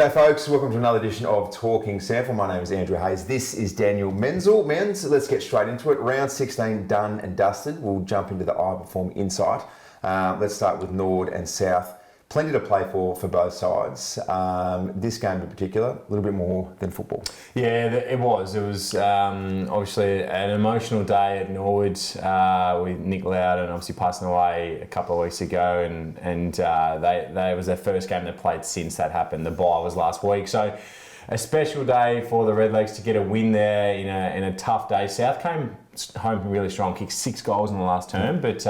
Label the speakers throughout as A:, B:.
A: G'day folks, welcome to another edition of Talking SANFL. My name is Andrew Hayes. This is Daniel Menzel. Let's get straight into it. Round 16 done and dusted. We'll jump into the Iperform insight. Let's start with Nord and South. Plenty to play for both sides. This game in particular, a little bit more than football.
B: Yeah, it was. It was obviously an emotional day at Norwood with Nick Loudon obviously passing away a couple of weeks ago, and they was their first game they played since that happened. The bye was last week, so a special day for the Redlegs to get a win there in a tough day. South came home really strong, kicked 6 goals in the last term, but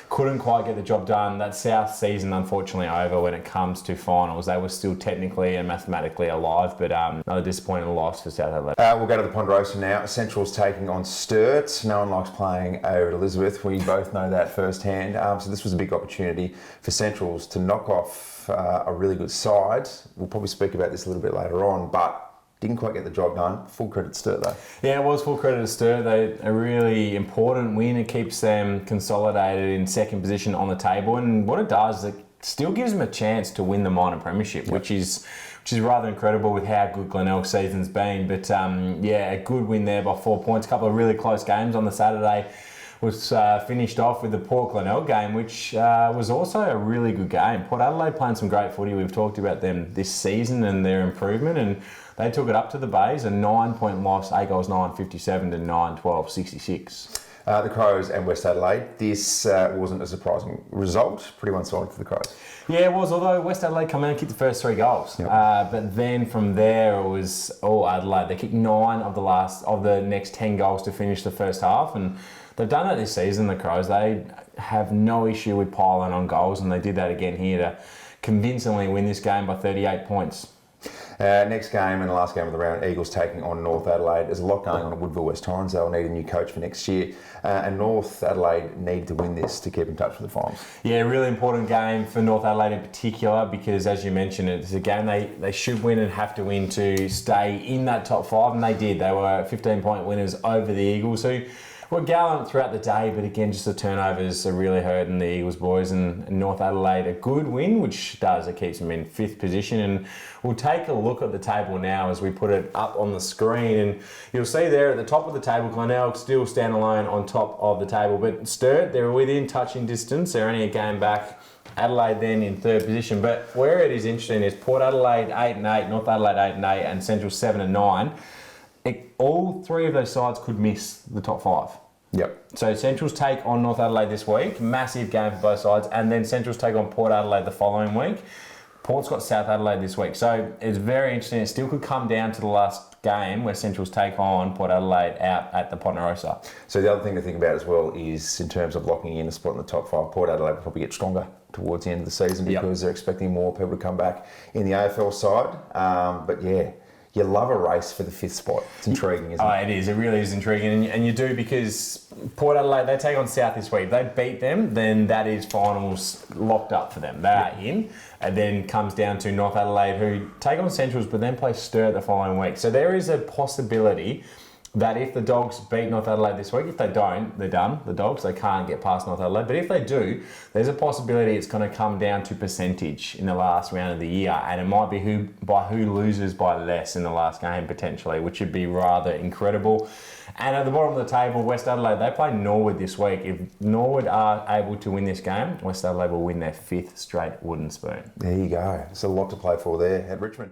B: couldn't quite get the job done. That South season, unfortunately, over when it comes to finals. They were still technically and mathematically alive, but another disappointing loss for South Adelaide.
A: We'll go to the Ponderosa now. Central's taking on Sturt. No one likes playing over at Elizabeth. We both know that firsthand. So this was a big opportunity for Centrals to knock off a really good side. We'll probably speak about this a little bit later on, but didn't quite get the job done. Full credit to Sturt though.
B: Yeah, it was full credit to Sturt. A really important win. It keeps them consolidated in second position on the table, and what it does is it still gives them a chance to win the minor premiership, which is rather incredible with how good Glenelg's season's been. But yeah, a good win there by 4 points. A couple of really close games on the Saturday. Was finished off with the Port Glenelg game, which was also a really good game. Port Adelaide playing some great footy. We've talked about them this season and their improvement, and they took it up to the Bays, a 9-point loss, 8 goals 9, 57 to 9, 12, 66.
A: The Crows and West Adelaide. This wasn't a surprising result. Pretty one-sided for the Crows.
B: Yeah, it was, although West Adelaide come in and kicked the first 3 goals.
A: Yep.
B: But then from there, it was all Adelaide. They kicked 9 of the next 10 goals to finish the first half, and they've done that this season, the Crows. They have no issue with piling on goals, and they did that again here to convincingly win this game by 38 points.
A: Next game and the last game of the round, Eagles taking on North Adelaide. There's a lot going on at Woodville West Torrens. They'll need a new coach for next year. And North Adelaide need to win this to keep in touch with the finals.
B: Yeah, really important game for North Adelaide in particular because, as you mentioned, it's a game they should win and have to win to stay in that top 5, and they did. They were 15-point winners over the Eagles, who were gallant throughout the day, but again, just the turnovers are really hurting the Eagles boys, and North Adelaide a good win, which it keeps them in 5th position. And we'll take a look at the table now as we put it up on the screen, and you'll see there at the top of the table, Glenelg still stand alone on top of the table, but Sturt, they're within touching distance. They're only a game back. Adelaide then in 3rd position, but where it is interesting is Port Adelaide 8-8, North Adelaide 8-8, and Central 7-9. All 3 of those sides could miss the top 5.
A: Yep.
B: So Central's take on North Adelaide this week, massive game for both sides, and then Central's take on Port Adelaide the following week. Port's got South Adelaide this week, so it's very interesting. It still could come down to the last game where Central's take on Port Adelaide out at the Ponderosa.
A: So the other thing to think about as well is in terms of locking in a spot in the top 5, Port Adelaide will probably get stronger towards the end of the season because they're expecting more people to come back in the AFL side. But yeah, you love a race for the 5th spot. It's intriguing, isn't it?
B: Oh, it is. It really is intriguing. And you do, because Port Adelaide, they take on South this week. If they beat them, then that is finals locked up for them. They are in. And then comes down to North Adelaide, who take on Centrals, but then play Sturt the following week. So there is a possibility that if the Dogs beat North Adelaide this week, if they don't, they're done. The Dogs, they can't get past North Adelaide. But if they do, there's a possibility it's going to come down to percentage in the last round of the year, and it might be who loses by less in the last game potentially, which would be rather incredible. And at the bottom of the table, West Adelaide, they play Norwood this week. If Norwood are able to win this game, West Adelaide will win their 5th straight wooden spoon.
A: There you go. There's a lot to play for there at Richmond.